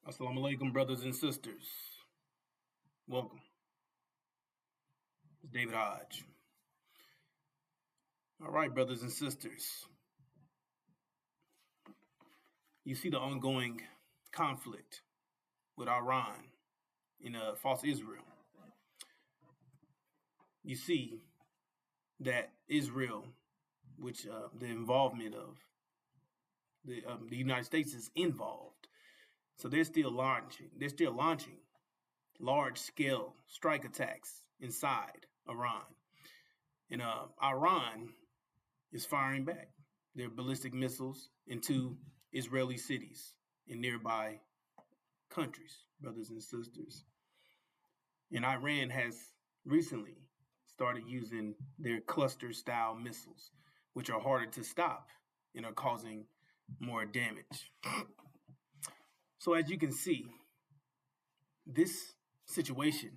Assalamu alaikum, brothers and sisters. Welcome. It's David Hodge. All right, brothers and sisters. You see the ongoing conflict with Iran in false Israel. You see that Israel, which the involvement of the United States is involved. So they're still launching large-scale strike attacks inside Iran. And Iran is firing back their ballistic missiles into Israeli cities in nearby countries, brothers and sisters. And Iran has recently started using their cluster-style missiles, which are harder to stop and are causing more damage. So as you can see, this situation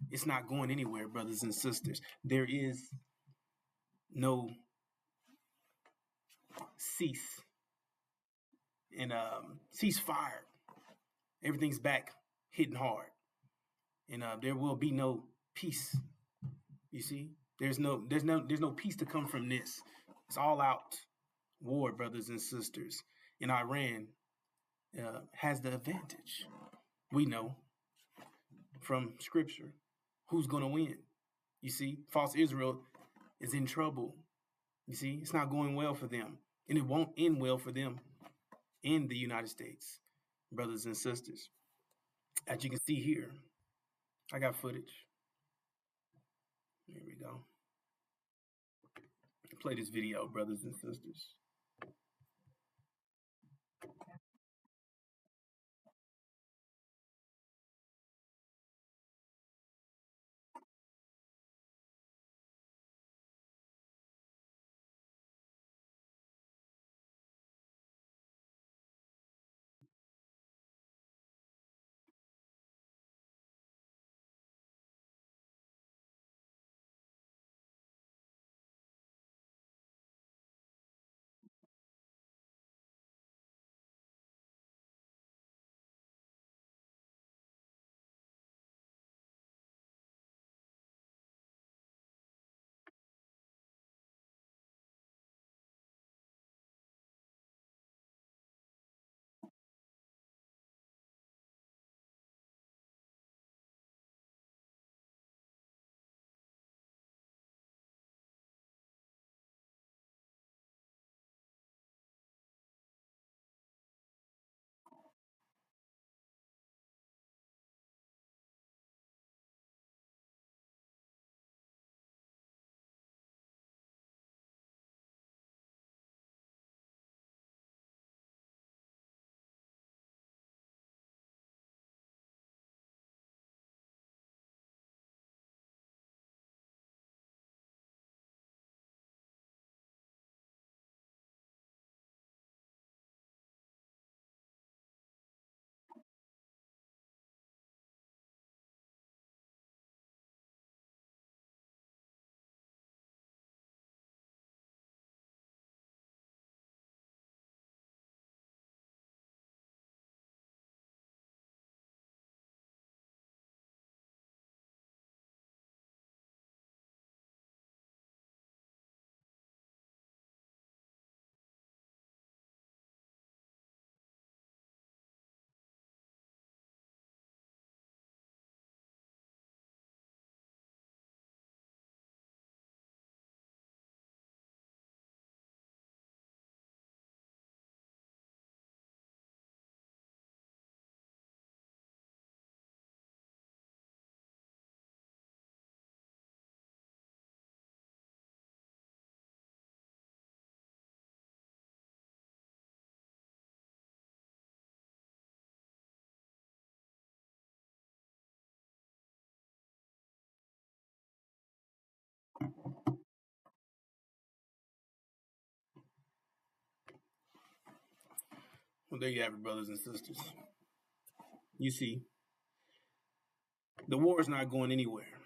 is not going anywhere, brothers and sisters. There is no ceasefire. Everything's back hitting hard, and there will be no peace. You see, there's no peace to come from this. It's all out war, brothers and sisters, and Iran has the advantage. We know from scripture who's going to win. You see, false Israel is in trouble. You see, it's not going well for them, and it won't end well for them in the United States, brothers and sisters. As you can see here, I got footage. There we go. Play this video, brothers and sisters. Well, there you have it, brothers and sisters. You see, the war is not going anywhere.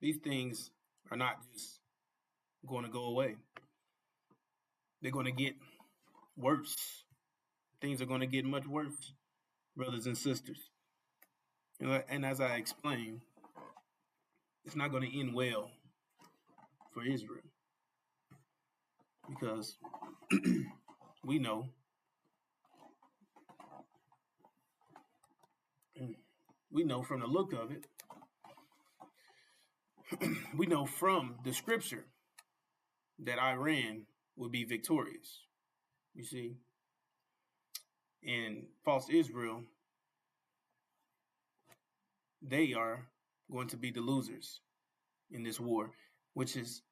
These things are not just going to go away. They're going to get worse. Things are going to get much worse. brothers and sisters. And as I explained, it's not going to end well for Israel because we know from the look of it, we know from the scripture that Iran will be victorious. You see, and false Israel, they are going to be the losers in this war, which is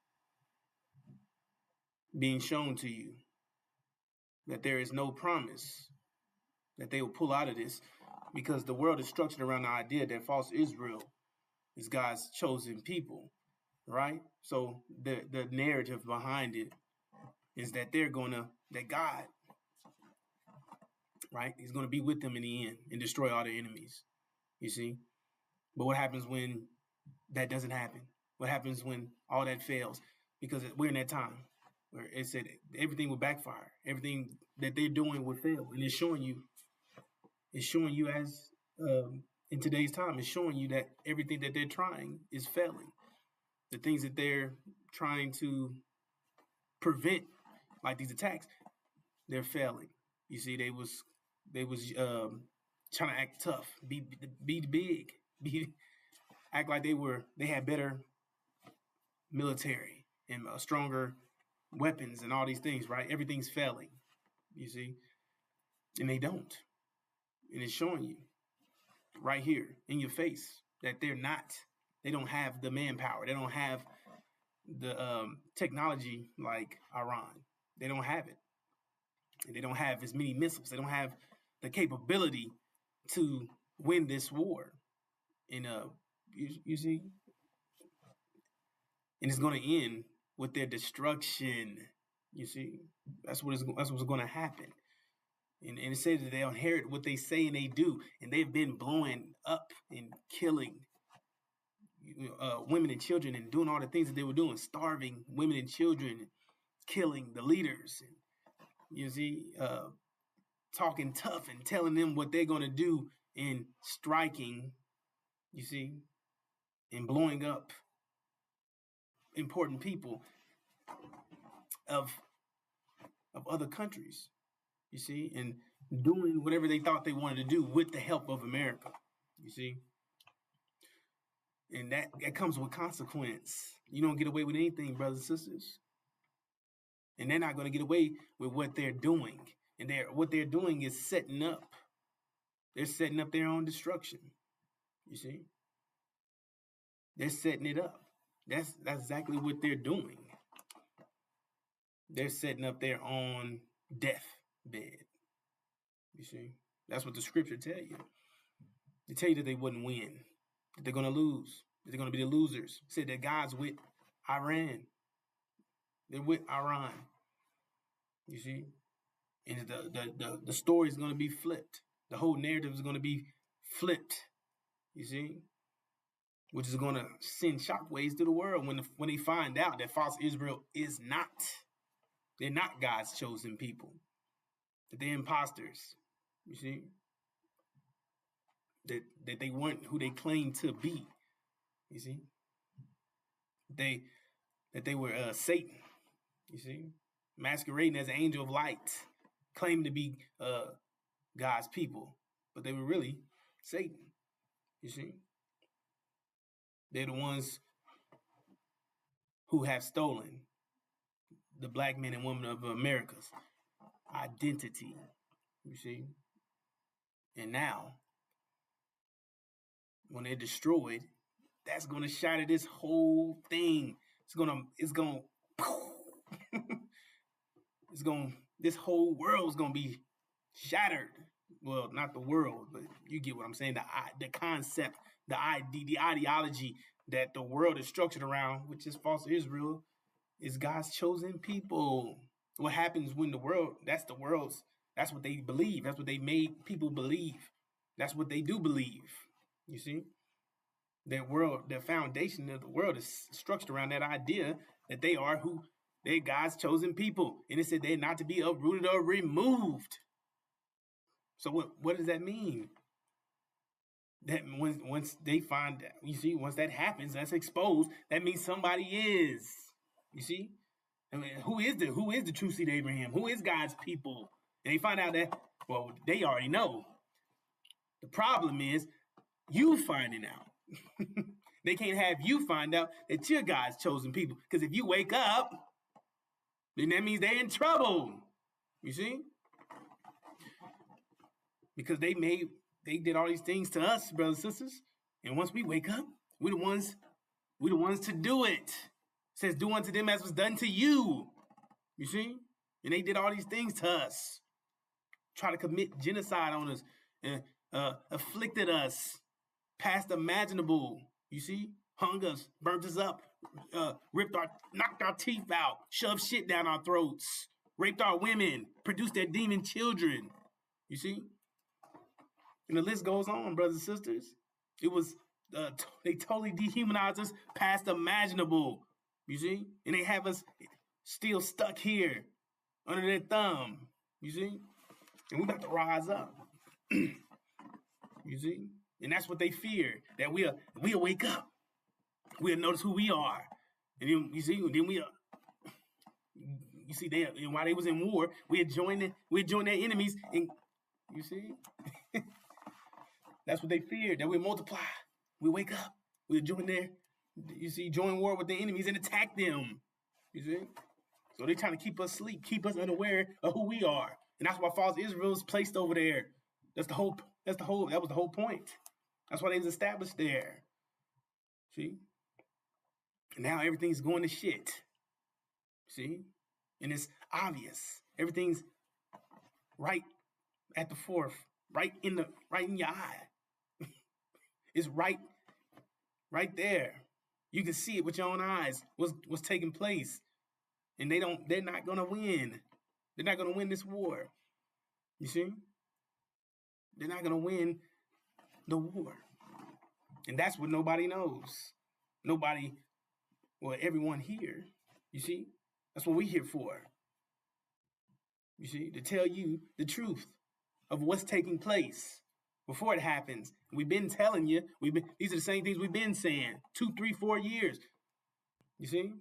being shown to you that there is no promise that they will pull out of this, because the world is structured around the idea that false Israel is God's chosen people, right? So the narrative behind it is that that God, right, is going to be with them in the end and destroy all their enemies, you see? But what happens when that doesn't happen? What happens when all that fails? Because we're in that time where it said everything will backfire. Everything that they're doing will fail. And it's showing you as in today's time, it's showing you that everything that they're trying is failing. The things that they're trying to prevent, like these attacks, they're failing. You see, they was trying to act tough, be big, act like they had better military and stronger weapons and all these things, right? Everything's failing, you see, and they don't. And it's showing you right here in your face that they don't have the manpower. They don't have the technology like Iran. They don't have it. And they don't have as many missiles. They don't have the capability to win this war. And you see, and it's going to end with their destruction. You see, that's what's going to happen. And it says that they'll inherit what they say and they do. And they've been blowing up and killing women and children and doing all the things that they were doing, starving women and children, killing the leaders. And, you see, talking tough and telling them what they're going to do and striking, you see, and blowing up important people of other countries, you see, and doing whatever they thought they wanted to do with the help of America, you see. And that comes with consequence. You don't get away with anything, brothers and sisters. And they're not going to get away with what they're doing. And what they're doing is setting up. They're setting up their own destruction, you see. They're setting it up. That's exactly what they're doing. They're setting up their own deathbed. You see? That's what the scripture tell you. They tell you that they wouldn't win, that they're going to lose, that they're going to be the losers. It said that God's with Iran. They're with Iran. You see? And the story is going to be flipped. The whole narrative is going to be flipped. You see? Which is going to send shockwaves to the world when they find out that false Israel is not. They're not God's chosen people. That they're imposters. You see? That they weren't who they claimed to be. You see? That they were Satan. You see? Masquerading as an angel of light. Claiming to be God's people. But they were really Satan. You see? They're the ones who have stolen the black men and women of America's identity, you see? And now, when they're destroyed, that's going to shatter this whole thing. This whole world is going to be shattered. Well, not the world, but you get what I'm saying. The concept, the ideology that the world is structured around, which is false Israel, is God's chosen people. What happens when that's what they believe. That's what they made people believe. That's what they do believe. You see? Their foundation of the world is structured around that idea that they're God's chosen people. And it said they're not to be uprooted or removed. So what does that mean? That once they find out, you see, once that happens, that's exposed, that means somebody is. You see? I mean, who is the true seed of Abraham? Who is God's people? And they find out that, well, they already know. The problem is you finding out. They can't have you find out that you're God's chosen people. Because if you wake up, then that means they're in trouble. You see? Because they did all these things to us, brothers and sisters. And once we wake up, we're the ones to do it. It says, do unto them as was done to you. You see? And they did all these things to us. Try to commit genocide on us. And afflicted us past imaginable. You see? Hung us, burnt us up, knocked our teeth out, shoved shit down our throats, raped our women, produced their demon children. You see? And the list goes on, brothers and sisters. It was, they totally dehumanized us past imaginable. You see? And they have us still stuck here under their thumb. You see? And we're about to rise up. You see? And that's what they fear, that we'll wake up. We'll notice who we are. And then, you see, then you see, and while they was in war, we'd join their enemies. And you see? That's what they feared, that we'll multiply. We wake up. We'll join war with the enemies and attack them. You see? So they're trying to keep us asleep, keep us unaware of who we are. And that's why false Israel is placed over there. That was the whole point. That's why they was established there. See? And now everything's going to shit. See? And it's obvious. Everything's right at the forth, right in your eye. It's right there. You can see it with your own eyes. What's taking place. And they're not gonna win. They're not gonna win this war. You see? They're not gonna win the war. And that's what nobody knows. Everyone here, you see? That's what we're here for. You see? To tell you the truth of what's taking place before it happens. We've been telling you, these are the same things we've been saying 2, 3, 4 years. You see?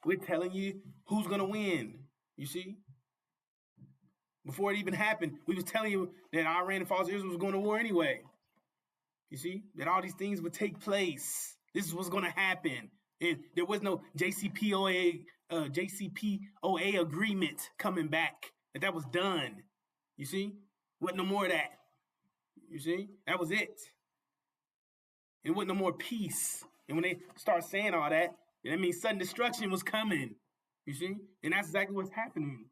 We're telling you who's gonna win. You see? Before it even happened, we was telling you that Iran and false Israel was going to war anyway. You see? That all these things would take place. This is what's going to happen. And there was no JCPOA agreement coming back. That was done. You see? Wasn't no more of that. You see? That was it. It wasn't no more peace. And when they start saying all that, that means sudden destruction was coming. You see? And that's exactly what's happening.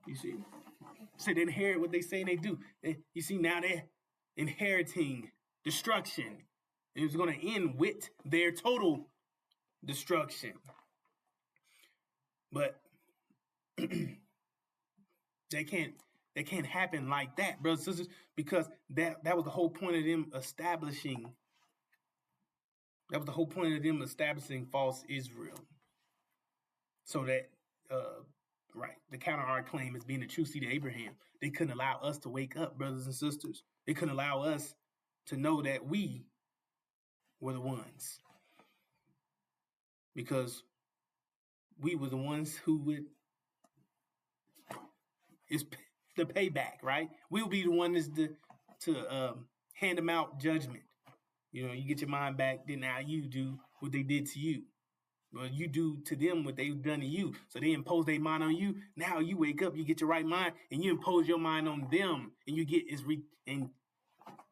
You see? So they inherit what they say they do. You see, now they're inheriting destruction. And it's going to end with their total destruction. But they can't happen like that, brothers and sisters, because that was the whole point of them establishing. That was the whole point of them establishing false Israel. So that the counter our claim as being the true seed of Abraham. They couldn't allow us to wake up, brothers and sisters. They couldn't allow us to know that we were the ones. Because we were the ones who would, it's the payback, right? We'll be the ones to hand them out judgment. You know, you get your mind back, then now you do what they did to you. Well, you do to them what they've done to you. So they impose their mind on you. Now you wake up, you get your right mind, and you impose your mind on them, and you get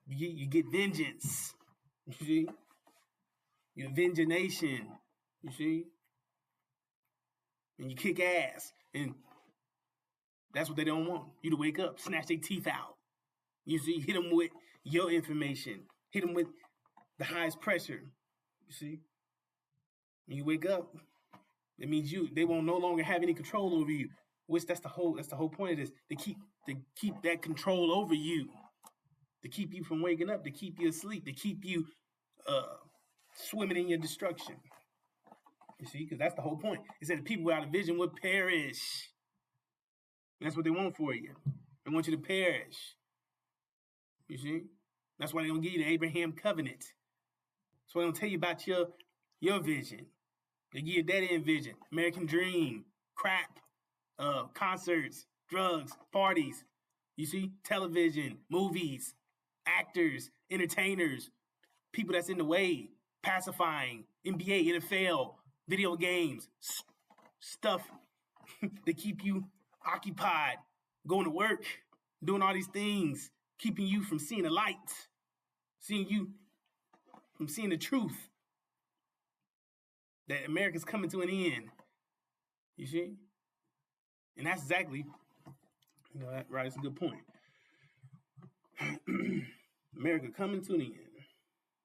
you get vengeance. You see, you avenge a nation. You see, and you kick ass, and that's what they don't want you to wake up, snatch their teeth out. You see, hit them with your information, hit them with the highest pressure. You see. When you wake up, it means they won't no longer have any control over you. Which that's the whole point of this. To keep that control over you. To keep you from waking up, to keep you asleep, to keep you swimming in your destruction. You see, because that's the whole point. It said the people without a vision would perish. That's what they want for you. They want you to perish. You see? That's why they don't give you the Abraham covenant. That's why they don't tell you about your vision. They give you a dead-end vision. American dream, crap, concerts, drugs, parties. You see? Television, movies, actors, entertainers, people that's in the way, pacifying, NBA, NFL, video games, stuff to keep you occupied, going to work, doing all these things, keeping you from seeing the light, seeing you from seeing the truth that America's coming to an end. You see? And that's exactly, right, it's a good point. America coming to an end.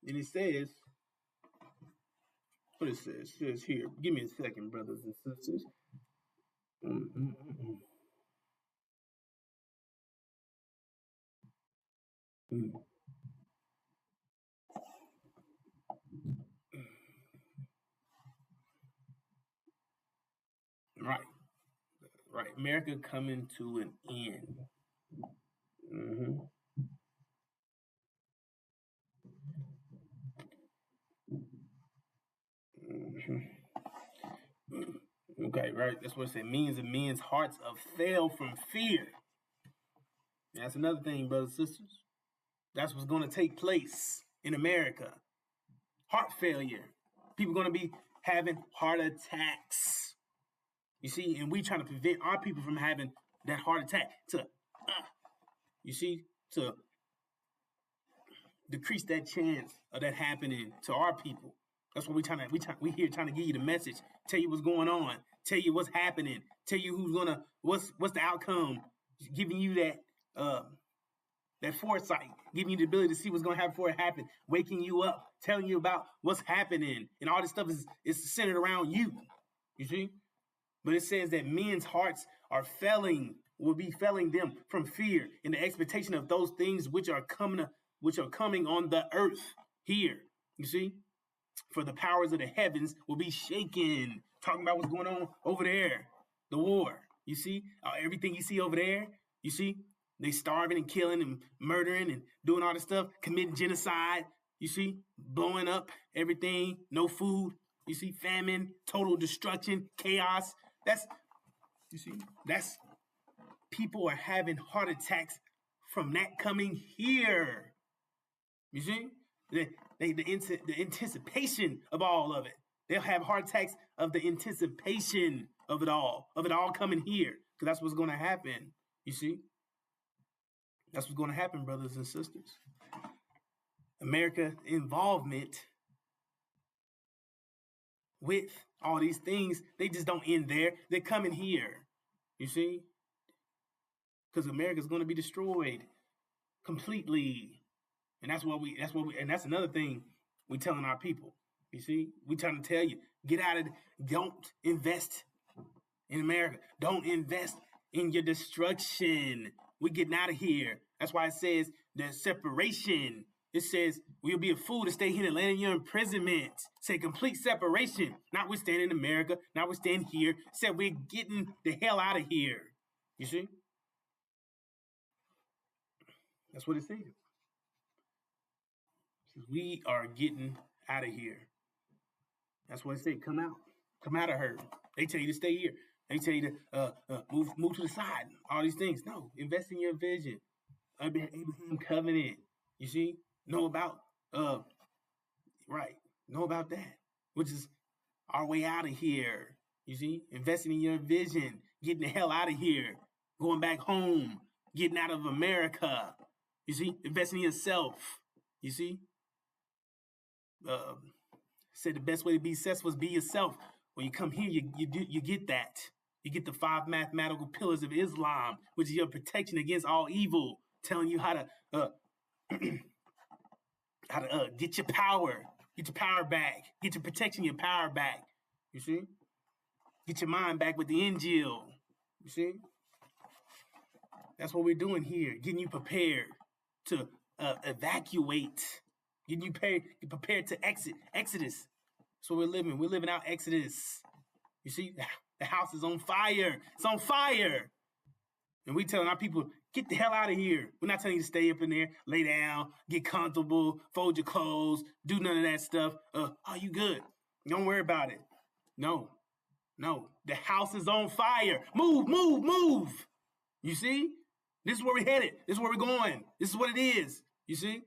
And it says, what it says? It says here, give me a second, brothers and sisters. Right. America coming to an end. Okay, right. That's what it said. Millions and men's hearts have failed from fear. That's another thing, brothers and sisters. That's what's going to take place in America. Heart failure. People going to be having heart attacks. You see, and we trying to prevent our people from having that heart attack to decrease that chance of that happening to our people. That's what we here trying to give you the message, tell you what's going on, tell you what's happening, tell you what's the outcome, giving you that foresight, giving you the ability to see what's going to happen before it happens, waking you up, telling you about what's happening, and all this stuff is centered around you. You see? But it says that men's hearts will be failing them from fear in the expectation of those things which are coming on the earth here. You see? For the powers of the heavens will be shaken. Talking about what's going on over there. The war. You see? Everything you see over there, you see? They starving and killing and murdering and doing all this stuff, committing genocide, you see? Blowing up everything, no food, you see? Famine, total destruction, chaos. That's people are having heart attacks from that coming here. You see? The anticipation of all of it. They'll have heart attacks of the anticipation of it all coming here. Because that's what's going to happen. You see? That's what's going to happen, brothers and sisters. America involvement with all these things, they just don't end there. They're coming here. You see? Because America's going to be destroyed completely. And that's another thing we're telling our people. You see? We're trying to tell you, get out of it. Don't invest in America. Don't invest in your destruction. We're getting out of here. That's why it says the separation. It says we'll be a fool to stay here in the land of your imprisonment. Say complete separation. Notwithstanding America, notwithstanding here. Said we're getting the hell out of here. You see? That's what it says. We are getting out of here. That's what it said. Come out. Come out of her. They tell you to stay here. They tell you to move to the side. All these things. No. Invest in your vision. Abraham covenant. You see? Know about Know about that. Which is our way out of here. You see? Investing in your vision. Getting the hell out of here. Going back home. Getting out of America. You see? Investing in yourself. You see? Said the best way to be successful is be yourself. When you come here, you get that. You get the 5 mathematical pillars of Islam, which is your protection against all evil, telling you how to get your power back, get your protection, your power back. You see, get your mind back with the Injil. You see, that's what we're doing here, getting you prepared to evacuate. Getting you prepared to exit. Exodus. That's what we're living. We're living out Exodus. You see, the house is on fire. It's on fire. And we telling our people, get the hell out of here. We're not telling you to stay up in there, lay down, get comfortable, fold your clothes, do none of that stuff. Are you good? Don't worry about it. No. The house is on fire. Move, move, move. You see? This is where we're headed. This is where we're going. This is what it is. You see?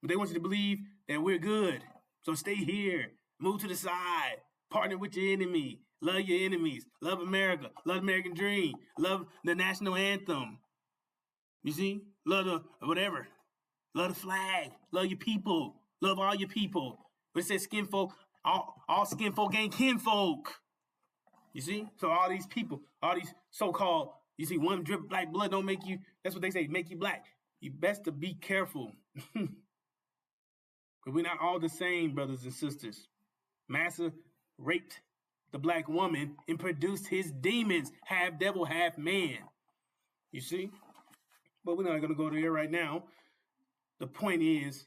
But they want you to believe that we're good. So stay here. Move to the side. Partner with your enemy. Love your enemies. Love America. Love the American dream. Love the national anthem. You see? Love the whatever. Love the flag. Love your people. Love all your people. But it says skin folk. All skin folk ain't kinfolk. You see? So all these people, all these so-called, you see, one drip of black blood don't make you, that's what they say, make you black. You best to be careful. Because we're not all the same, brothers and sisters. Massa raped the black woman and produced his demons, half devil, half man. You see? But we're not going to go there right now. The point is,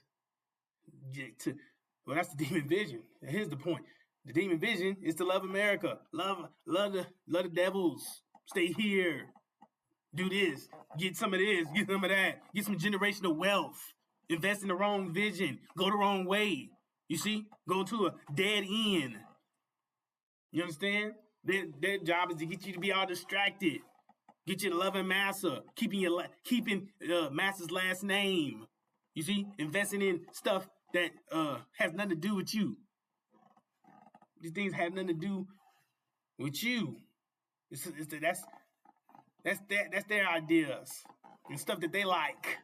that's the demon vision. Here's the point. The demon vision is to love America. Love the devils. Stay here. Do this. Get some of this. Get some of that. Get some generational wealth. Invest in the wrong vision. Go the wrong way. You see? Go to a dead end. You understand? Their job is to get you to be all distracted. Get you to loving Massa. Keeping Massa's last name. You see? Investing in stuff that has nothing to do with you. These things have nothing to do with you. That's their ideas and stuff that they like,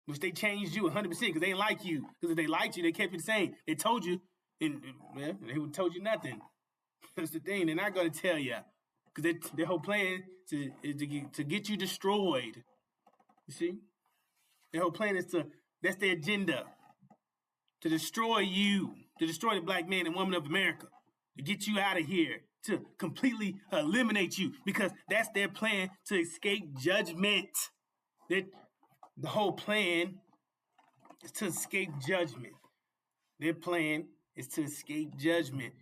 which they changed you 100% because they didn't like you. Because if they liked you, they kept you the same. They told you, and they would told you nothing. That's the thing. They're not going to tell you because their whole plan is to get you destroyed. You see, their whole plan is that's their agenda, to destroy you. To destroy the black man and woman of America, to get you out of here, to completely eliminate you, because that's their plan to escape judgment. The whole plan is to escape judgment. Their plan is to escape judgment.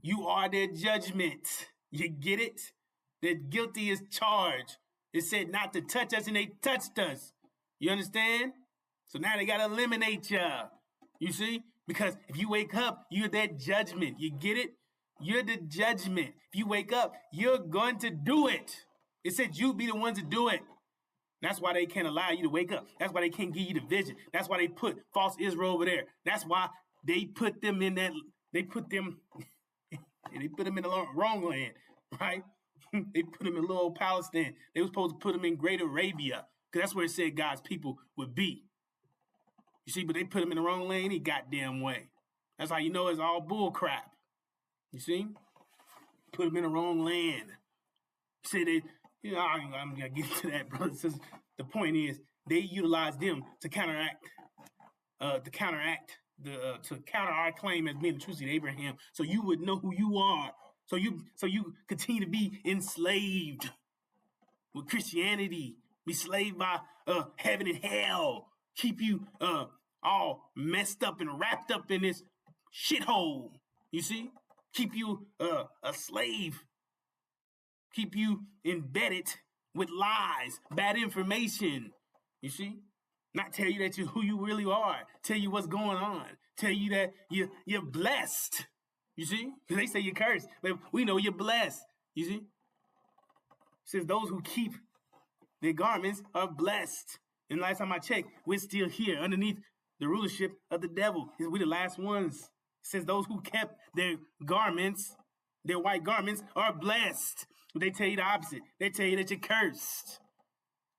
You are their judgment. You get it? They're guilty as charged. It said not to touch us, and they touched us. You understand? So now they got to eliminate you. You see? Because if you wake up, you're that judgment. You get it? You're the judgment. If you wake up, you're going to do it. It said you be the ones to do it. That's why they can't allow you to wake up. That's why they can't give you the vision. That's why they put false Israel over there. That's why they put them in that. They put them in the wrong land, right? They put them in little old Palestine. They were supposed to put them in Great Arabia because that's where it said God's people would be. You see, but they put him in the wrong lane any goddamn way. That's how you know it's all bull crap. You see? Put him in the wrong land. See, I'm going to get to that, brother. The point is, they utilize them to counteract our claim as being the true seed of Abraham, so you would know who you are. So you continue to be enslaved with Christianity, be slaved by heaven and hell, keep you all messed up and wrapped up in this shithole. You see? Keep you a slave. Keep you embedded with lies, bad information. You see? Not tell you that you're who you really are. Tell you what's going on. Tell you that you're blessed. You see? Because they say you're cursed. But we know you're blessed. You see? It says those who keep their garments are blessed. And last time I checked, we're still here underneath the rulership of the devil. We're the last ones. It says those who kept their garments, their white garments, are blessed. But they tell you the opposite. They tell you that you're cursed.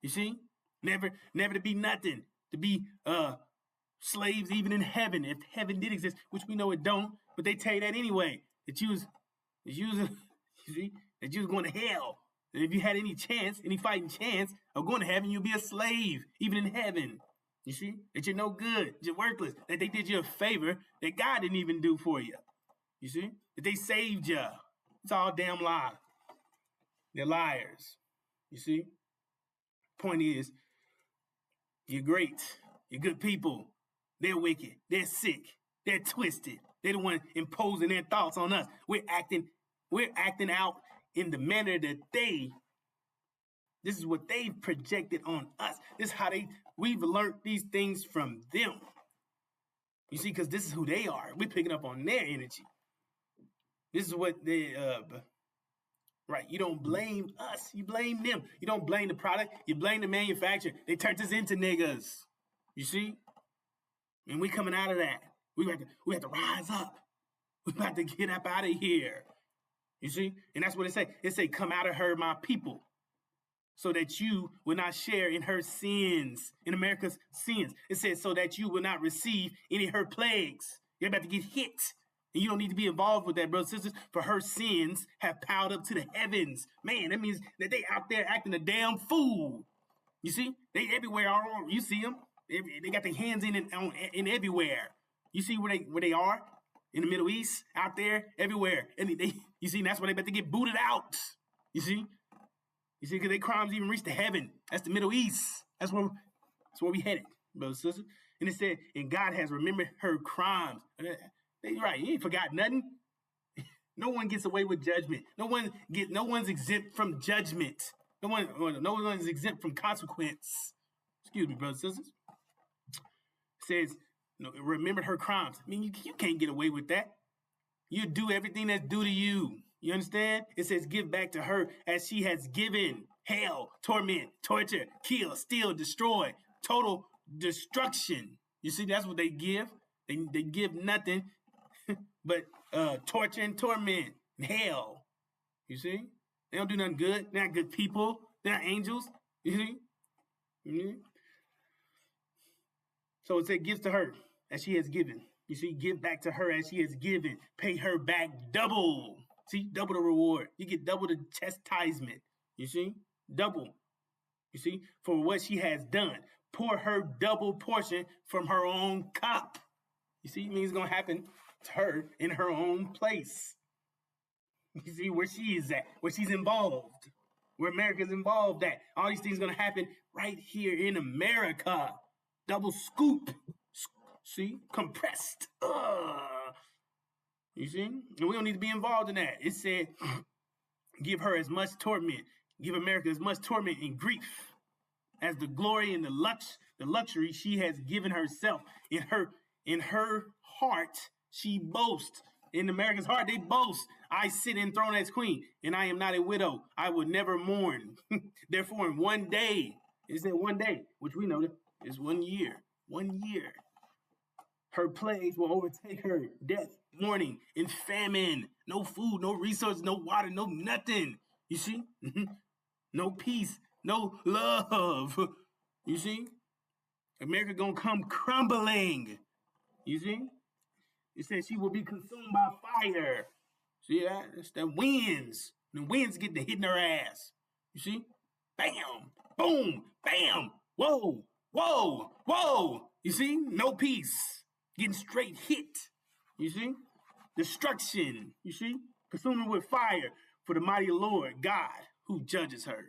You see? Never to be nothing. To be slaves even in heaven. If heaven did exist, which we know it don't, but they tell you that anyway. That you was going to hell. And if you had any fighting chance of going to heaven, you'll be a slave, even in heaven. You see? That you're no good, you're worthless, that they did you a favor that God didn't even do for you. You see? That they saved you. It's all damn lie. They're liars. You see? Point is, you're great. You're good people. They're wicked. They're sick. They're twisted. They're the one imposing their thoughts on us. We're acting out in the manner that they This is what they've projected on us. This is how we've learned these things from them. You see, because this is who they are. We're picking up on their energy. This is what they, right. You don't blame us. You blame them. You don't blame the product. You blame the manufacturer. They turned us into niggas. You see? And we coming out of that. We have to rise up. We about to get up out of here. You see? And that's what it say. It say, come out of her, my people, so that you will not share in her sins, in America's sins. It says, so that you will not receive any of her plagues. You're about to get hit. And you don't need to be involved with that, brothers and sisters, for her sins have piled up to the heavens. Man, that means that they out there acting a damn fool. You see? They everywhere. You see them. They got their hands in everywhere. You see where they are? In the Middle East, out there, everywhere. And you see, that's why they about to get booted out. You see? You see, because their crimes even reach to heaven. That's the Middle East. That's where we headed, brothers and sisters. And it said, and God has remembered her crimes. Right, you ain't forgot nothing. No one gets away with judgment. No one's exempt from judgment. No one's exempt from consequence. Excuse me, brothers and sisters. It says, remember her crimes. I mean, you can't get away with that. You do everything that's due to you. You understand? It says, give back to her as she has given. Hell, torment, torture, kill, steal, destroy, total destruction. You see, that's what they give. They give nothing but torture and torment and hell. You see? They don't do nothing good. They're not good people. They're not angels. You see? Mm-hmm. So it said, gives to her as she has given. You see, give back to her as she has given. Pay her back double. See, double the reward. You get double the chastisement. You see? Double. You see? For what she has done. Pour her double portion from her own cup. You see? It means it's going to happen to her in her own place. You see where she is at, where she's involved, where America's involved at. All these things are going to happen right here in America. Double scoop. See? Compressed. You see? And we don't need to be involved in that. It said, give her as much torment. Give America as much torment and grief as the glory and the luxury she has given herself. In her heart, she boasts. In America's heart, they boast. I sit enthroned as queen, and I am not a widow. I will never mourn. Therefore, in one day, it said one day, which we know is 1 year. 1 year. Her plagues will overtake her. Death, mourning, and famine. No food, no resources, no water, no nothing. You see? No peace, no love. You see? America gonna come crumbling. You see? It says she will be consumed by fire. See that? It's the winds. The winds get to hitting her ass. You see? Bam, boom, bam, whoa, whoa, whoa. You see? No peace. Getting straight hit. You see? Destruction. You see? Consuming with fire for the mighty Lord God who judges her.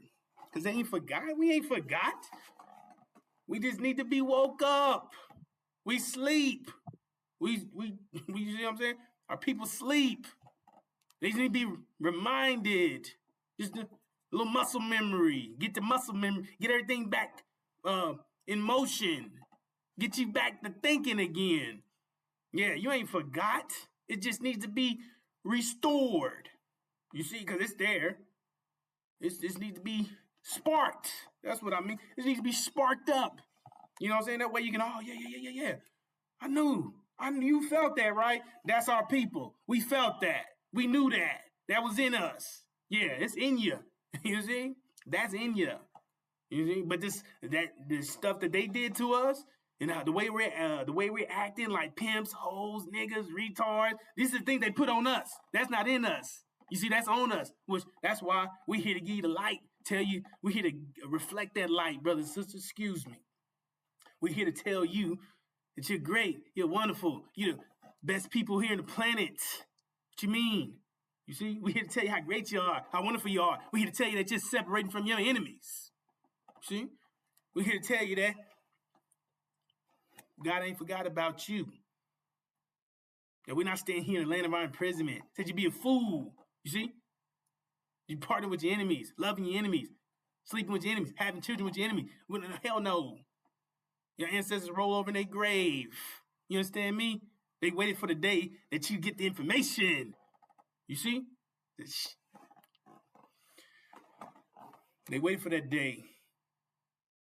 Because they ain't forgot. We ain't forgot. We just need to be woke up. We sleep. We you see what I'm saying? Our people sleep. They just need to be reminded. Just a little muscle memory. Get the muscle memory. Get everything back in motion. Get you back to thinking again. Yeah, you ain't forgot. It just needs to be restored. You see, because it's there. It just needs to be sparked. That's what I mean. It needs to be sparked up. You know what I'm saying? That way you can, oh, yeah. I knew you felt that, right? That's our people. We felt that. We knew that. That was in us. Yeah, it's in you. You see? That's in you. You see? But this stuff that they did to us, and the way we're acting like pimps, hoes, niggas, retards, these are the things they put on us. That's not in us. You see, that's on us. Which that's why we're here to give you the light. Tell you, we're here to reflect that light, brothers and sisters. Excuse me. We're here to tell you that you're great, you're wonderful, you're the best people here on the planet. What you mean? You see, we're here to tell you how great you are, how wonderful you are. We're here to tell you that you're separating from your enemies. See? We're here to tell you that God ain't forgot about you. That we're not staying here in the land of our imprisonment. Said you'd be a fool. You see? You partner with your enemies, loving your enemies, sleeping with your enemies, having children with your enemy. Well, hell no. Your ancestors roll over in their grave. You understand me? They waited for the day that you get the information. You see? They waited for that day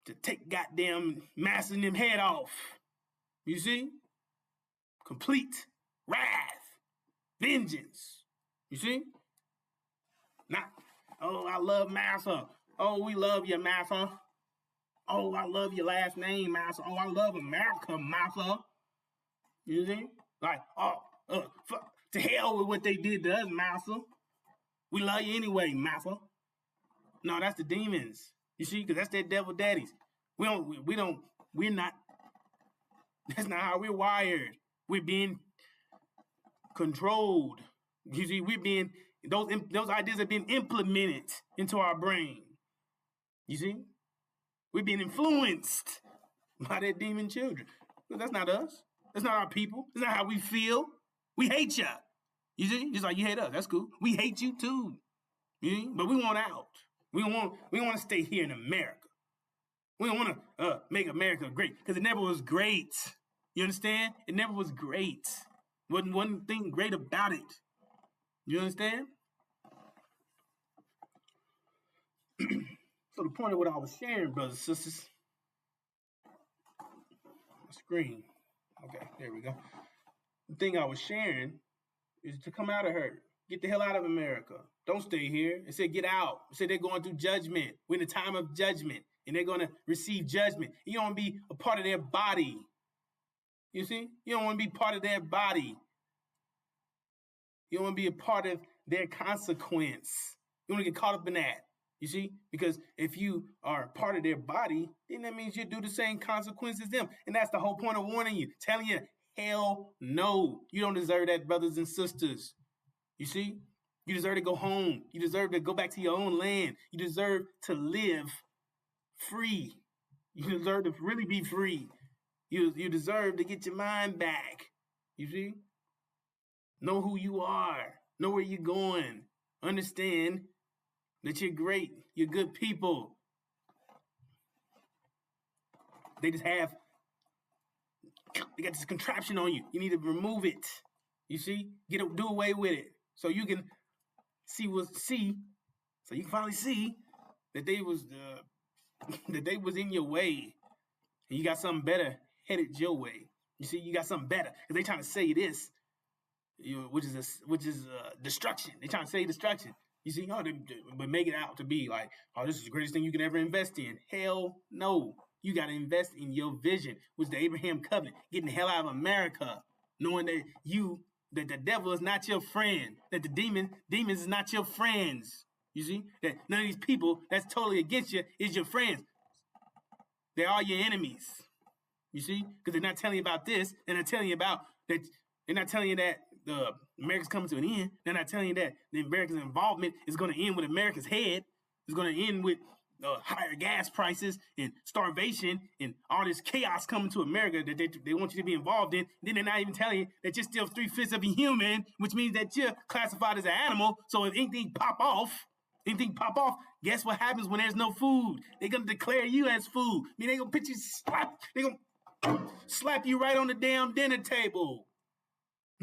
to take goddamn Master and them head off. You see? Complete wrath, vengeance. You see? Not, oh, I love Master. Oh, we love you, Master. Oh, I love your last name, Master. Oh, I love America, Master. You see? Like, to hell with what they did to us, Master. We love you anyway, Master. No, that's the demons. You see? Because that's their devil daddies. We're not, that's not how we're wired. We're being controlled. You see, we're being, those ideas are being implemented into our brain. You see? We're being influenced by their demon children. But that's not us. That's not our people. That's not how we feel. We hate you. You see? Just like you hate us. That's cool. We hate you too. You see? But we want out. We want to stay here in America. We don't want to make America great because it never was great. You understand? It never was great. Wasn't one thing great about it. You understand? So the point of what I was sharing, brothers and sisters, screen. Okay, there we go. The thing I was sharing is to come out of her. Get the hell out of America. Don't stay here. It said get out. It said they're going through judgment. We're in the time of judgment, and they're going to receive judgment. You don't want to be a part of their body. You see? You don't want to be part of their body. You don't want to be a part of their consequence. You want to get caught up in that. You see? Because if you are part of their body, then that means you do the same consequence as them. And that's the whole point of warning you. Telling you, hell no. You don't deserve that, brothers and sisters. You see? You deserve to go home. You deserve to go back to your own land. You deserve to live free. You deserve to really be free. You deserve to get your mind back. You see? Know who you are. Know where you're going. Understand that you're great. You're good people. They got this contraption on you. You need to remove it. You see? Do away with it. So you can so you can finally see that they was in your way. And you got something better headed your way. You see, you got something better. Because they trying to say this, which is destruction. They trying to say destruction. You see, but make it out to be like, oh, this is the greatest thing you can ever invest in. Hell no. You got to invest in your vision, which is the Abraham covenant, getting the hell out of America, knowing that the devil is not your friend, that the demons is not your friends. You see, that none of these people that's totally against you is your friends. They are your enemies. You see, because they're not telling you about this, and they're telling you about that. They're not telling you that the America's coming to an end. They're not telling you that the America's involvement is going to end with America's head. It's going to end with higher gas prices and starvation and all this chaos coming to America that they want you to be involved in. Then they're not even telling you that you're still 3/5 of a human, which means that you're classified as an animal. So if anything pop off, guess what happens when there's no food? They're going to declare you as food. I mean, they're going to put you, they're going to slap you right on the damn dinner table.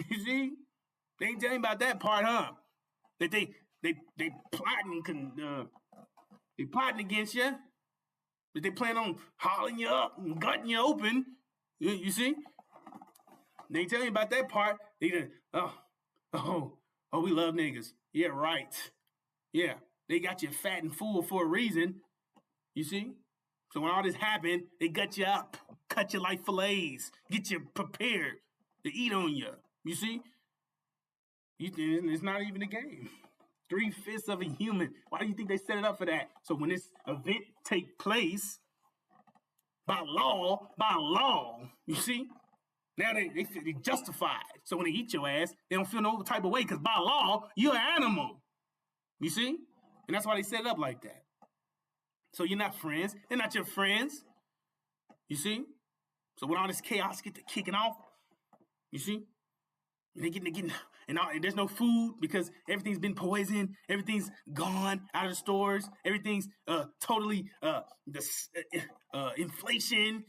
You see? They ain't telling you about that part, huh? That they plotting against you. That they plan on hauling you up and gutting you open. You see? They ain't telling you about that part. They just, we love niggas. Yeah, right. Yeah, they got you fat and full for a reason. You see? So when all this happened, they gut you up, cut you like fillets, get you prepared to eat on you. You see? It's not even a game. 3/5 of a human. Why do you think they set it up for that? So when this event take place, by law, you see? Now they justified. So when they eat your ass, they don't feel no type of way because by law, you're an animal. You see? And that's why they set it up like that. So you're not friends. They're not your friends. You see? So when all this chaos get to kicking off, you see? And they getting and there's no food because everything's been poisoned. Everything's gone out of the stores. Everything's totally inflation.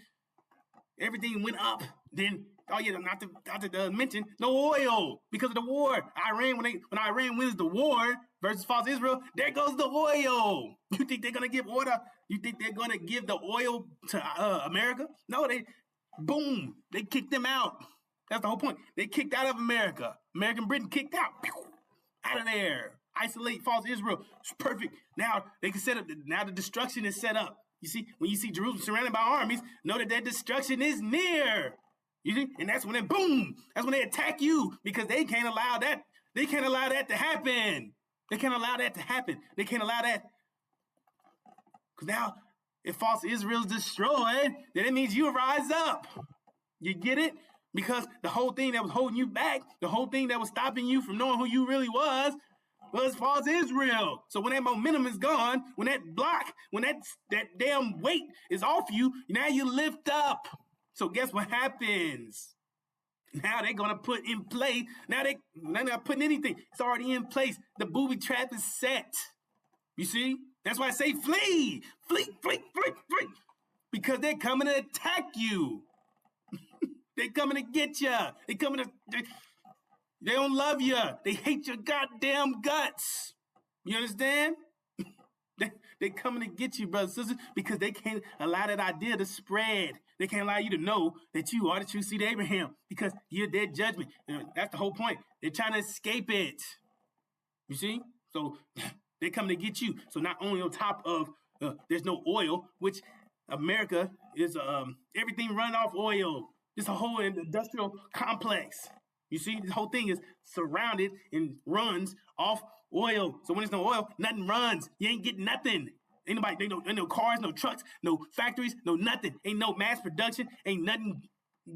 Everything went up. Then not to mention no oil because of the war. When Iran wins the war versus false Israel, there goes the oil. You think they're gonna give order? You think they're gonna give the oil to America? No, they kicked them out. That's the whole point. They kicked out of America. American Britain kicked out. Out of there. Isolate false Israel. It's perfect. Now they can set up. Now the destruction is set up. You see, when you see Jerusalem surrounded by armies, know that destruction is near. You see, and that's when they boom. That's when they attack you because they can't allow that. They can't allow that to happen. They can't allow that to happen. They can't allow that. Because now, if false Israel is destroyed, then it means you rise up. You get it? Because the whole thing that was holding you back, the whole thing that was stopping you from knowing who you really was false Israel. So when that momentum is gone, when that block, when that damn weight is off you, now you lift up. So guess what happens? Now they're going to put in place. They're not putting anything. It's already in place. The booby trap is set. You see? That's why I say flee. Flee, flee, flee, flee. Because they're coming to attack you. They're coming to get you. They're coming to... They don't love you. They hate your goddamn guts. You understand? They coming to get you, brothers and sisters, because they can't allow that idea to spread. They can't allow you to know that you are the true seed of Abraham because you're their judgment. That's the whole point. They're trying to escape it. You see? So they're coming to get you. So not only on top of there's no oil, which America is everything run off oil. It's a whole industrial complex. You see, this whole thing is surrounded and runs off oil. So when there's no oil, nothing runs. You ain't getting nothing. Ain't no cars, no trucks, no factories, no nothing. Ain't no mass production. Ain't nothing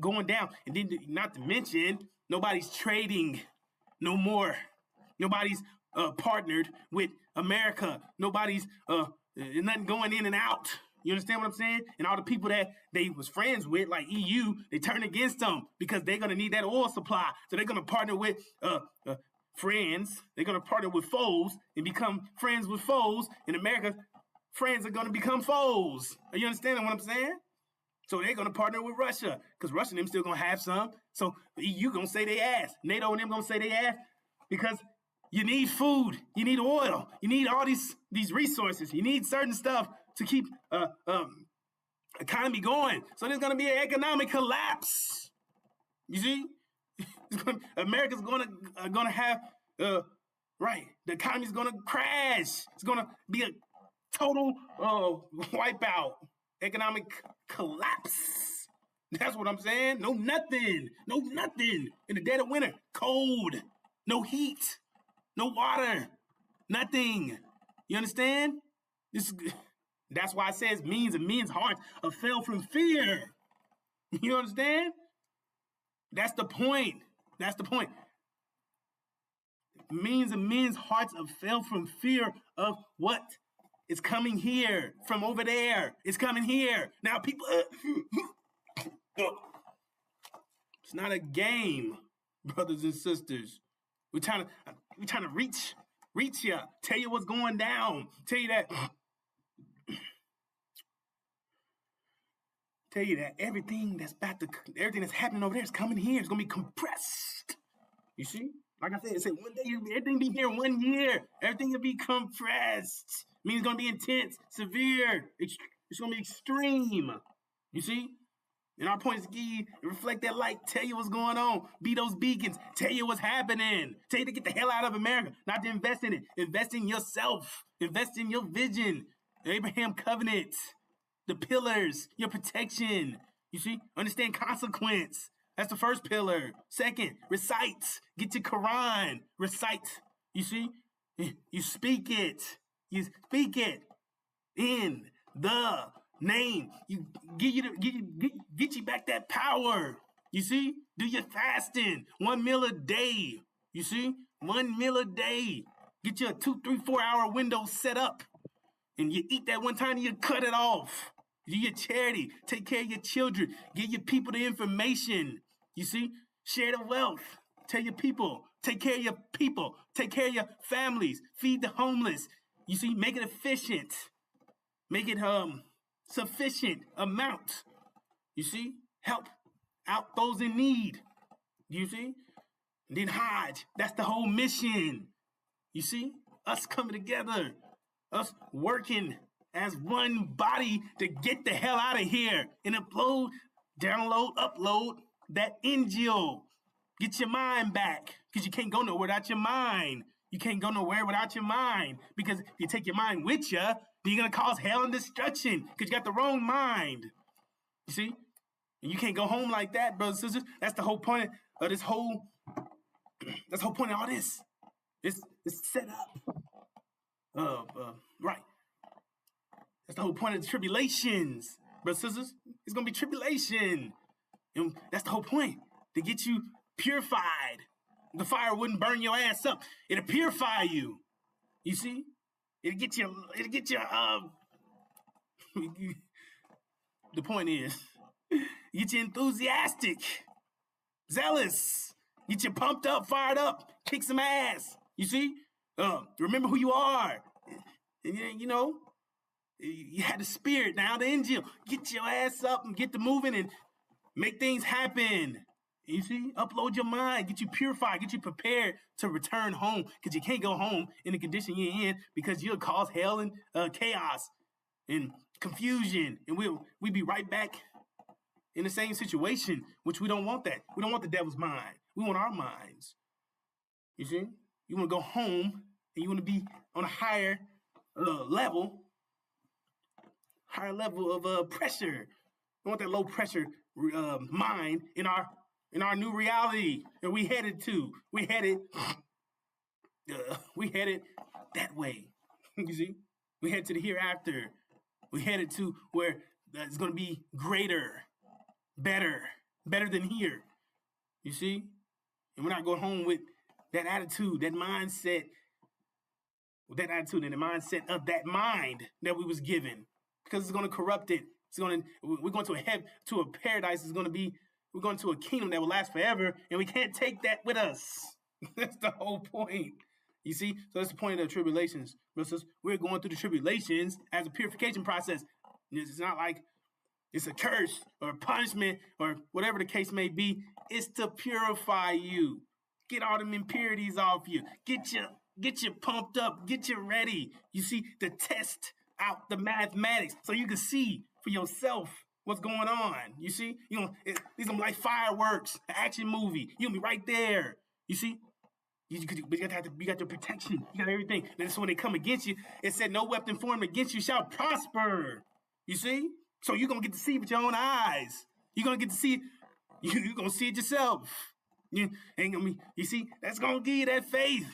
going down. And then not to mention, nobody's trading no more. Nobody's partnered with America. Nobody's nothing going in and out. You understand what I'm saying? And all the people that they was friends with, like EU, they turn against them because they're going to need that oil supply. So they're going to partner with friends. They're going to partner with foes and become friends with foes. In America, friends are going to become foes. Are you understanding what I'm saying? So they're going to partner with Russia because Russia and them still going to have some. So the EU going to say they ass. NATO and them going to say they ass because you need food. You need oil. You need all these resources. You need certain stuff to keep economy going. So there's going to be an economic collapse. You see? America's going to have, the economy's going to crash. It's going to be a total wipeout, economic collapse. That's what I'm saying. No nothing. In the dead of winter, cold, no heat, no water, nothing. You understand? That's why it says men's hearts are fell from fear. You understand? That's the point. Men's hearts are fell from fear of what is coming here from over there. It's coming here. Now people, it's not a game, brothers and sisters. We're trying to reach you, tell you what's going down, tell you that everything that's happening over there is coming here. It's gonna be compressed. You see? Like I said, one day everything be here 1 year. Everything will be compressed. Means it's gonna be intense, severe. It's gonna be extreme. You see? And our point is to give you, reflect that light, tell you what's going on, be those beacons, tell you what's happening, tell you to get the hell out of America, not to invest in it, invest in yourself, invest in your vision, the Abraham covenant, the pillars, your protection. You see, understand consequence. That's the first pillar. Second, recite, get your Quran, recite. You see, you speak it in the name. You get you back that power. You see? Do your fasting. 1 meal a day. You see? 1 meal a day. Get you a 2, 3, 4 hour window set up. And you eat that one time and you cut it off. Do your charity. Take care of your children. Give your people the information. You see? Share the wealth. Tell your people, take care of your people, take care of your families, feed the homeless. You see, make it efficient, make it sufficient amount. You see, help out those in need. You see, and then Hajj, that's the whole mission. You see, us coming together, us working as one body to get the hell out of here and upload that Injil. Get your mind back, because you can't go nowhere without your mind. You can't go nowhere without your mind, because if you take your mind with you, then you're going to cause hell and destruction, because you got the wrong mind. You see? And you can't go home like that, brothers and sisters. That's the whole point of this whole, that's the whole point of all this. It's set up. Right. That's the whole point of the tribulations, brothers and sisters. It's going to be tribulation. And that's the whole point, to get you purified. The fire wouldn't burn your ass up. It'll purify you. You see? It'll get you, the point is, get you enthusiastic, zealous, get you pumped up, fired up, kick some ass. You see? Remember who you are. And, you know, you had the spirit, now the Injil. Get your ass up and get to moving and make things happen. You see? Upload your mind, get you purified, get you prepared to return home, because you can't go home in the condition you're in, because you'll cause hell and chaos and confusion, and we'll be right back in the same situation, which we don't want that. We don't want the devil's mind. We want our minds. You see? You want to go home, and you want to be on a higher level of pressure. We want that low pressure mind in our new reality that we headed to. We headed that way. You see? We head to the hereafter. We headed to where it's going to be greater, better than here. You see? And we're not going home with that attitude, that mindset, and the mindset of that mind that we was given, because it's going to corrupt it. We're going to a paradise. We're going to a kingdom that will last forever, and we can't take that with us. That's the whole point. You see? So that's the point of the tribulations. We're going through the tribulations as a purification process. It's not like it's a curse or a punishment or whatever the case may be. It's to purify you. Get all them impurities off you. Get you pumped up. Get you ready. You see, to test out the mathematics so you can see for yourself what's going on. You see? These are like fireworks, an action movie. You'll be right there. You see? You got your protection. You got everything. Then so when they come against you, it said, no weapon formed against you shall prosper. You see? So you're going to get to see it with your own eyes. You're going to get to see it. You're going to see it yourself. You see? That's going to give you that faith.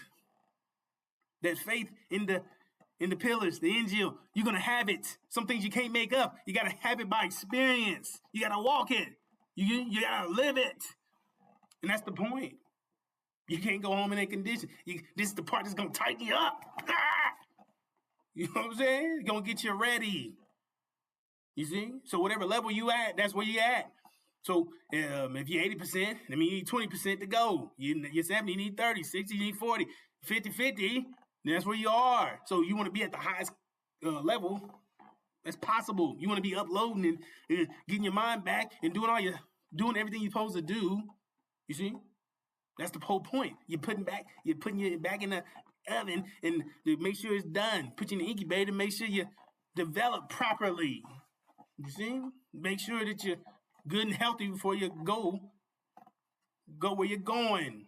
That faith in the pillars, the Injil. You're going to have it. Some things you can't make up. You got to have it by experience. You got to walk it. You got to live it. And that's the point. You can't go home in that condition. This is the part that's going to tighten you up. You know what I'm saying? It's going to get you ready. You see? So whatever level you at, that's where you at. So if you're 80%, that means you need 20% to go. You're 70, you need 30, 60, you need 40, 50, that's where you are. So you want to be at the highest level as possible. You want to be uploading and getting your mind back and doing everything you're supposed to do. You see? That's the whole point. You're putting it back in the oven and to make sure it's done. Put you in the incubator, make sure you develop properly. You see? Make sure that you're good and healthy before you go where you're going.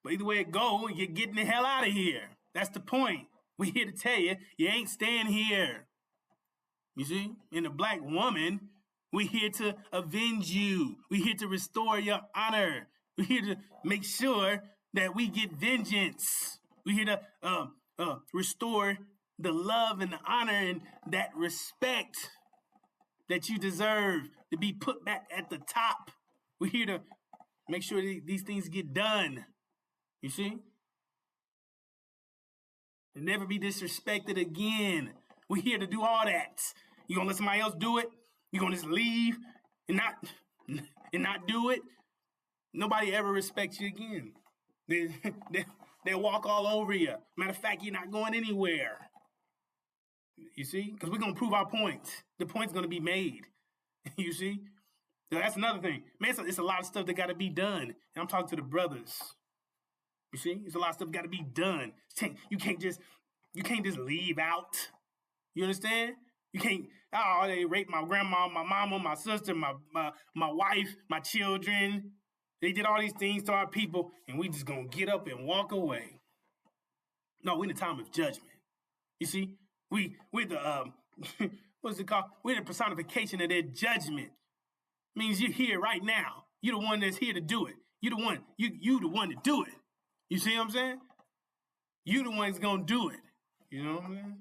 But either way it go, you're getting the hell out of here. That's the point. We're here to tell you, you ain't staying here. You see? In the black woman, we're here to avenge you. We're here to restore your honor. We're here to make sure that we get vengeance. We're here to restore the love and the honor and that respect that you deserve to be put back at the top. We're here to make sure these things get done. You see? And never be disrespected again. We're here to do all that. You gonna let somebody else do it? You gonna just leave and not do it? nobody ever respects you again. They'll walk all over you. Matter of fact, you're not going anywhere. You see? Because we're going to prove our point. The point's going to be made. You see? So that's another thing. Man, it's a lot of stuff that got to be done. And I'm talking to the brothers. You see? There's a lot of stuff got to be done. You can't just leave out. You understand? You can't, oh, they raped my grandma, my mama, my sister, my wife, my children. They did all these things to our people, and we just going to get up and walk away. No, we're in the time of judgment. You see? We're the, what's it called? We're the personification of their judgment. Means you're here right now. You're the one that's here to do it. You're the one, you the one to do it. You see what I'm saying? You the one that's going to do it. You know what I'm saying?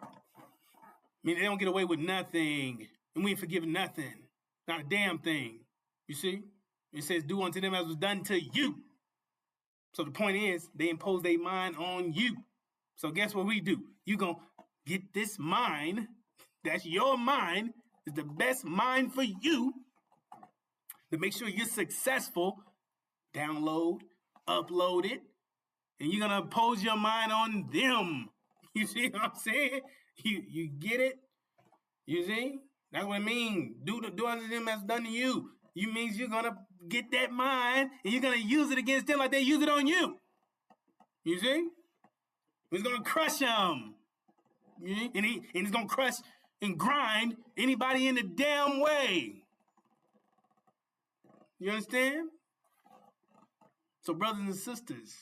I mean, they don't get away with nothing. And we ain't forgiving nothing. Not a damn thing. You see? It says, do unto them as was done to you. So the point is, they impose their mind on you. So guess what we do? You gonna get this mind, that's your mind, is the best mind for you to make sure you're successful. Download, upload it, and you're gonna impose your mind on them. You see what I'm saying? You get it? You see? That's what I mean. Do unto them as done to you. You means you're gonna get that mind and you're gonna use it against them like they use it on you. You see? It's gonna crush them. And it's gonna crush and grind anybody in the damn way. You understand? So brothers and sisters,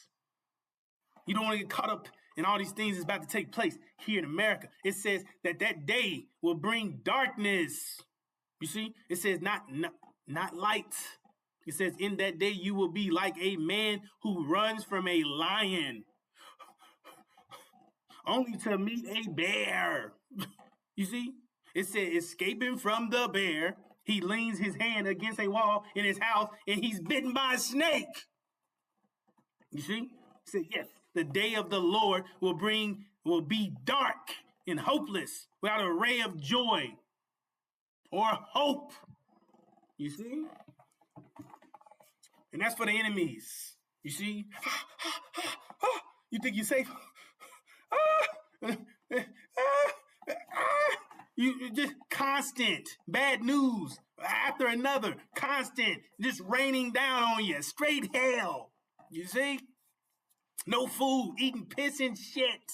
you don't want to get caught up in all these things that's about to take place here in America. It says that day will bring darkness. You see? It says not light. It says in that day you will be like a man who runs from a lion only to meet a bear. You see? It said escaping from the bear, he leans his hand against a wall in his house and he's bitten by a snake. You see? It said, yes, the day of the Lord will be dark and hopeless without a ray of joy or hope. You see? And that's for the enemies. You see? You think you're safe? You just constant bad news after another, constant, just raining down on you, straight hell. You see? No food, eating piss and shit.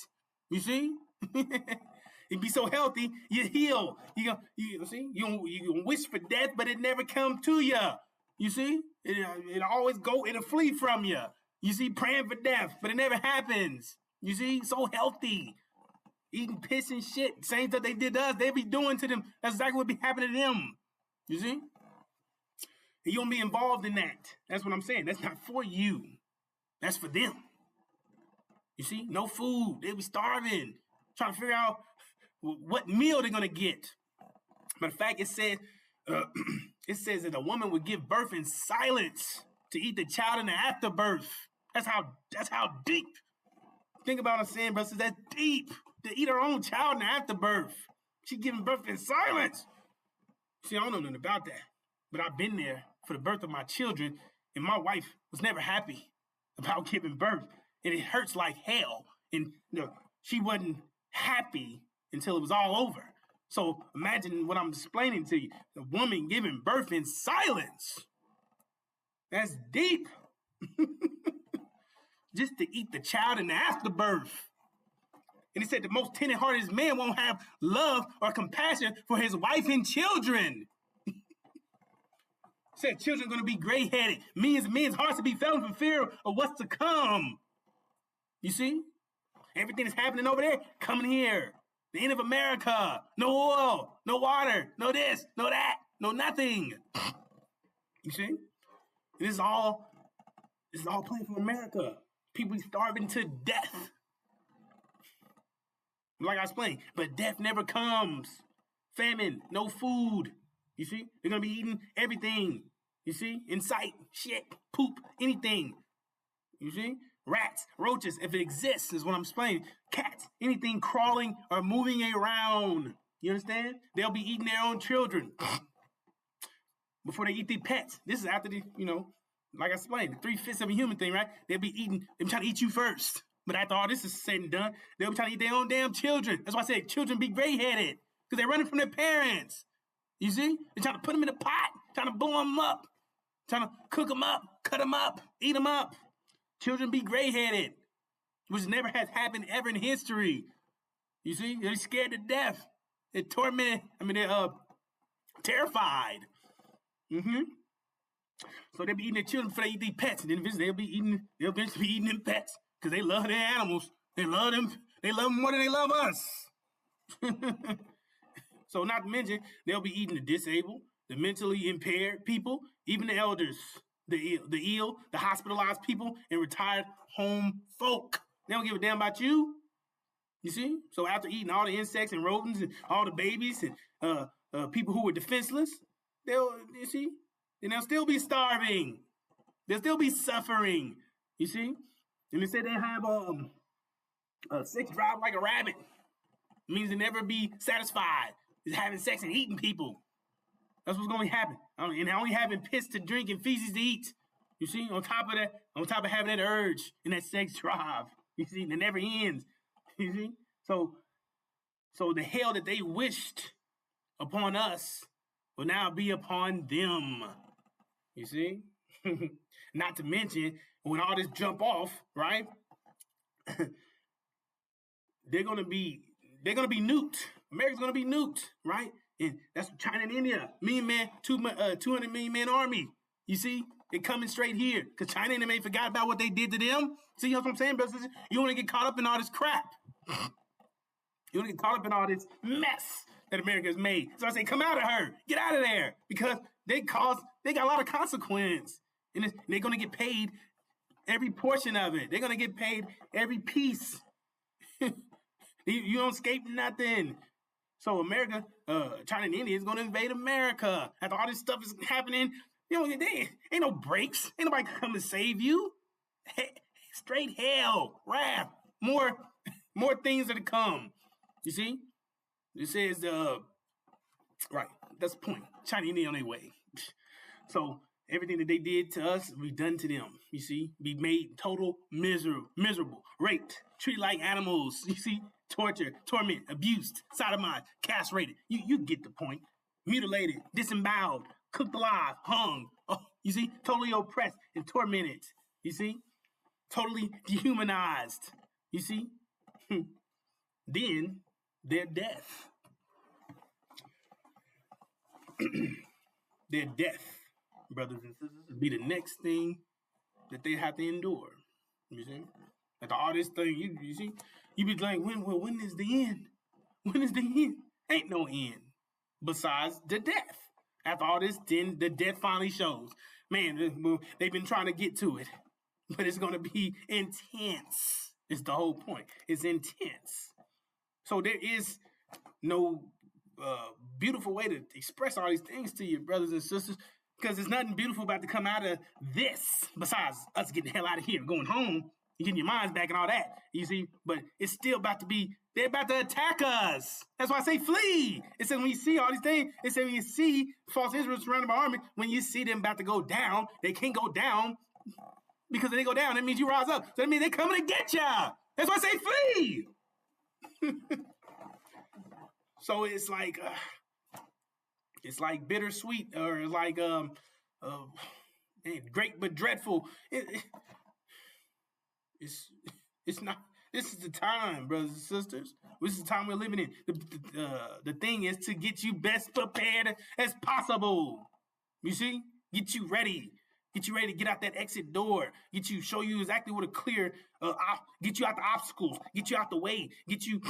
You see? You be so healthy, you heal. You see? You wish for death, but it never come to you. You see? It always it'll flee from you. You see? Praying for death, but it never happens. You see? So healthy. Eating piss and shit. Same stuff they did to us, they be doing to them. That's exactly what be happening to them. You see? And you don't be involved in that. That's what I'm saying. That's not for you. That's for them. You see? No food. They be starving. Trying to figure out what meal they're going to get. Matter of fact, it says that a woman would give birth in silence to eat the child in the afterbirth. That's how deep. Think about it, saying, brothers, that's deep. To eat her own child in the afterbirth. She's giving birth in silence. See, I don't know nothing about that. But I've been there for the birth of my children, and my wife was never happy about giving birth. And it hurts like hell. And she wasn't happy until it was all over. So imagine what I'm explaining to you. The woman giving birth in silence. That's deep. Just to eat the child in the afterbirth. And he said the most tender-hearted man won't have love or compassion for his wife and children. He said children are going to be gray-headed. Men's hearts to be felt for fear of what's to come. You see? Everything that's happening over there, coming here. The end of America. No oil, no water, no this, no that, no nothing. You see? And this is all playing for America. People starving to death. Like I explained, but death never comes. Famine, no food. You see? They're going to be eating everything. You see? In sight, shit, poop, anything. You see? Rats, roaches, if it exists, is what I'm explaining. Cats, anything crawling or moving around. You understand? They'll be eating their own children. before they eat their pets. This is after the, like I explained, the 3/5 of a human thing, right? They'll be trying to eat you first. But after all this is said and done, they'll be trying to eat their own damn children. That's why I said children be gray-headed, because they're running from their parents. You see? They're trying to put them in a pot, trying to blow them up, trying to cook them up, cut them up, eat them up. Children be gray-headed, which never has happened ever in history. You see? They're scared to death. They're tormented. They're terrified. So they'll be eating their children before they eat their pets, and then eventually they'll eventually be eating them pets because they love their animals. They love them. They love them more than they love us. So not to mention, they'll be eating the disabled, the mentally impaired people, even the elders, the ill, the hospitalized people, and retired home folk. They don't give a damn about you. You see? So after eating all the insects and rodents and all the babies and people who were defenseless, they'll still be starving. They'll still be suffering. You see? And they say they have a sex drive like a rabbit. It means they never be satisfied. It's having sex and eating people. That's what's going to happen. And only having piss to drink and feces to eat. You see? On top of having that urge and that sex drive. You see? It never ends. You see? So the hell that they wished upon us will now be upon them. You see? Not to mention, when all this jump off, right? they're gonna be nuked. America's gonna be nuked, right? And that's China and India. 200 million man army. You see? They're coming straight here. Because China and them ain't forgot about what they did to them. See what I'm saying, brothers? You want to get caught up in all this crap. You want to get caught up in all this mess that America has made. So I say, come out of her. Get out of there. Because they got a lot of consequence. And they're going to get paid every portion of it. They're going to get paid every piece. You don't escape nothing. So America, China and India is going to invade America. After all this stuff is happening, there ain't no breaks. Ain't nobody come to save you. Straight hell, wrath, more things that come. You see? It says, right, that's the point. China and India on their way. So everything that they did to us, we done to them. You see? Be made total miserable, raped, treated like animals. You see? Torture, torment, abused, sodomized, castrated. You get the point. Mutilated, disemboweled, cooked alive, hung. Oh, you see? Totally oppressed and tormented. You see? Totally dehumanized. You see? Then their death. Their death, brothers and sisters, will be the next thing that they have to endure. You see? After all this thing, you see? You be like, when is the end? When is the end? Ain't no end. Besides the death. After all this, then the death finally shows. Man, they've been trying to get to it. But it's going to be intense. It's the whole point. It's intense. So there is no beautiful way to express all these things to you, brothers and sisters, because there's nothing beautiful about to come out of this besides us getting the hell out of here, going home, getting your minds back and all that, you see? But it's still about to be, they're about to attack us. That's why I say flee. It says when you see all these things, it says when you see false Israel surrounded by army, when you see them about to go down, they can't go down because if they go down, that means you rise up. So that means they're coming to get you. That's why I say flee. So it's like bittersweet, or like great but dreadful. It's not. This is the time, brothers and sisters. This is the time we're living in. The thing is to get you best prepared as possible. You see, get you ready. Get you ready to get out that exit door. Show you exactly what a clear. Get you out the obstacles. Get you out the way. Get you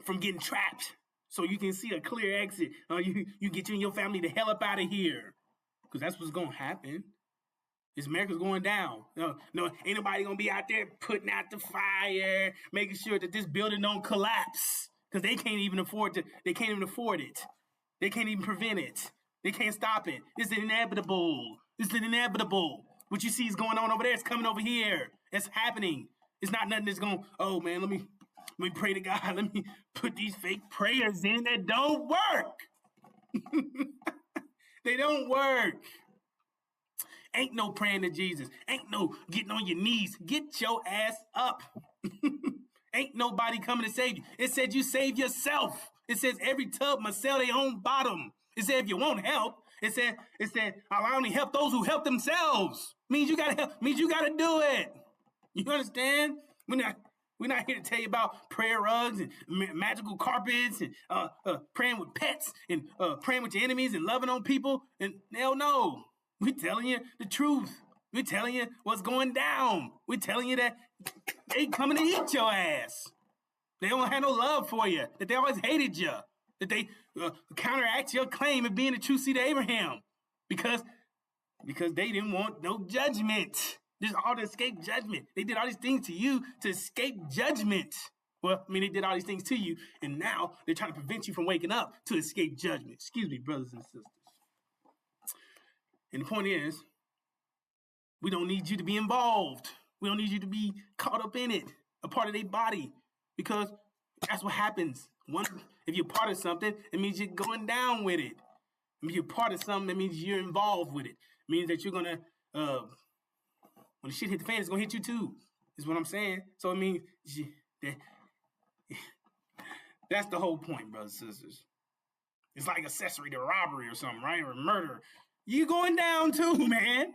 from getting trapped, so you can see a clear exit. You get you and your family the hell up out of here, because that's what's gonna happen. America's going down. No, ain't nobody gonna be out there putting out the fire, making sure that this building don't collapse, because they can't even afford it. They can't even prevent it. They can't stop it. It's inevitable. What you see is going on over there. It's coming over here. It's happening. It's not nothing that's going, oh man, let me pray to God. Let me put these fake prayers in that don't work. They don't work. Ain't no praying to Jesus. Ain't no getting on your knees. Get your ass up. Ain't nobody coming to save you. It said you save yourself. It says every tub must sell their own bottom. It said if you want help, it said I'll only help those who help themselves. Means you gotta help. Means you gotta do it. You understand? We're not here to tell you about prayer rugs and magical carpets and praying with pets and praying with your enemies and loving on people. And hell no. We're telling you the truth. We're telling you what's going down. We're telling you that they coming to eat your ass. They don't have no love for you. That they always hated you. That they counteract your claim of being a true seed of Abraham. Because they didn't want no judgment. Just all to escape judgment. They did all these things to you to escape judgment. Well, I mean, they did all these things to you, and now they're trying to prevent you from waking up to escape judgment. Excuse me, brothers and sisters. And the point is, we don't need you to be involved. We don't need you to be caught up in it, a part of their body, because that's what happens. If you're part of something, it means you're going down with it. If you're part of something, it means you're involved with it. It means that you're going to, when the shit hit the fan, it's going to hit you too, is what I'm saying. So it means that's the whole point, brothers and sisters. It's like accessory to robbery or something, right? Or murder. You going down too, man.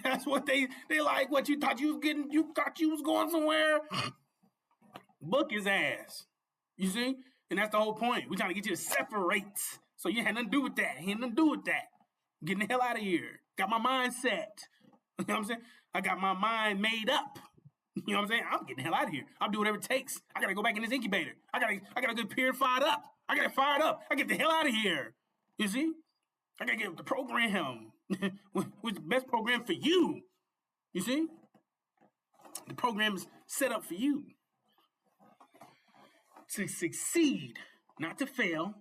That's what they like. What you thought you was getting? You thought you was going somewhere? Book his ass. You see? And that's the whole point. We're trying to get you to separate. So you had nothing to do with that. He had nothing to do with that. I'm getting the hell out of here. Got my mind set. You know what I'm saying? I got my mind made up. You know what I'm saying? I'm getting the hell out of here. I'll do whatever it takes. I gotta go back in this incubator. I gotta get purified up. I gotta fired up. I get the hell out of here. You see? I gotta get the program. What's the best program for you? You see? The program is set up for you to succeed, not to fail,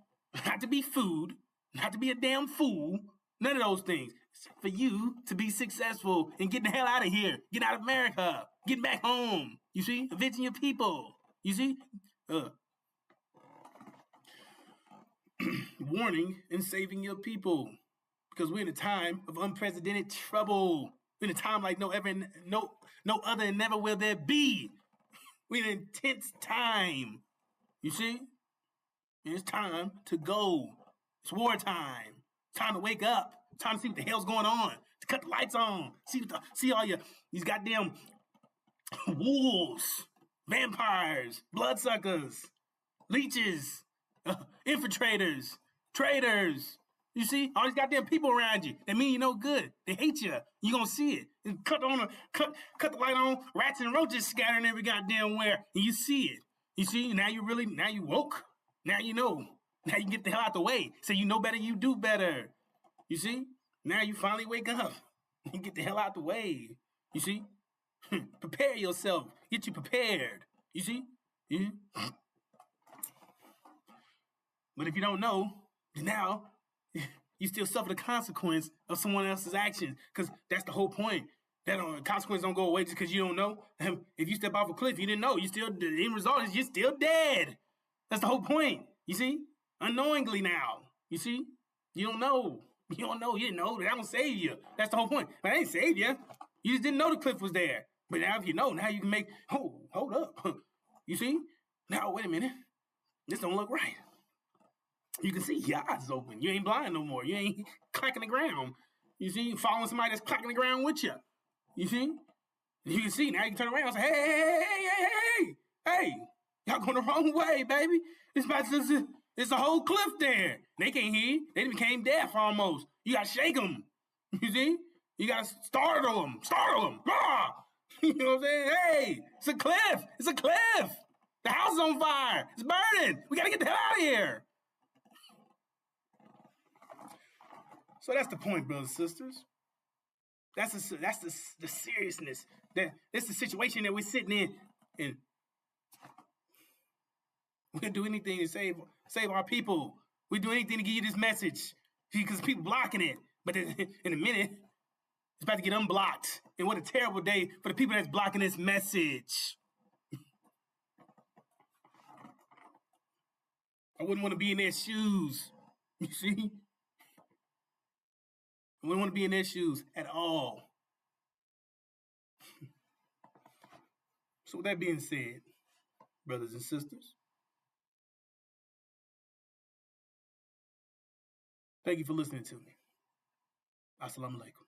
not to be food, not to be a damn fool. None of those things. It's for you to be successful and get the hell out of here. Get out of America. Get back home. You see? Avenging your people. You see? Warning and saving your people. Because we're in a time of unprecedented trouble. We're in a time like no other and never will there be. We're in an intense time. You see? And it's time to go. It's wartime. It's time to wake up. It's time to see what the hell's going on. To cut the lights on. See all these goddamn wolves, vampires, bloodsuckers, leeches, infiltrators, traitors. You see, all these goddamn people around you. They mean you no good. They hate you. You gonna see it. And cut the light on. Rats and roaches scattering every goddamn where, and you see it. You see, now you woke. Now you know. Now you get the hell out the way. So you know better, you do better. You see? Now you finally wake up. You get the hell out the way. You see? Prepare yourself. Get you prepared. You see? Yeah. But if you don't know, now you still suffer the consequence of someone else's actions. Because that's the whole point. That consequences don't go away just because you don't know. If you step off a cliff, you didn't know. The end result is you're still dead. That's the whole point. You see? Unknowingly now. You see? You don't know. You don't know. You didn't know. That don't save you. That's the whole point. But I ain't saved you. You just didn't know the cliff was there. But now if you know, now you can make, hold up. You see? Now, wait a minute. This don't look right. You can see your eyes open. You ain't blind no more. You ain't clacking the ground. You see? You following somebody that's clacking the ground with you. You see? You can see. Now you can turn around and say, hey, y'all going the wrong way, baby. It's a whole cliff there. They can't hear you. They became deaf almost. You got to shake them. You see? You got to startle them. Ah! You know what I'm saying? Hey, it's a cliff. It's a cliff. The house is on fire. It's burning. We got to get the hell out of here. So that's the point, brothers and sisters. That's the seriousness. That's the situation that we're sitting in. And we'll do anything to save our people. We do anything to give you this message. Because people blocking it. But in a minute, it's about to get unblocked. And what a terrible day for the people that's blocking this message. I wouldn't want to be in their shoes. You see? We don't want to be in their shoes at all. So with that being said, brothers and sisters, thank you for listening to me. Assalamu alaikum.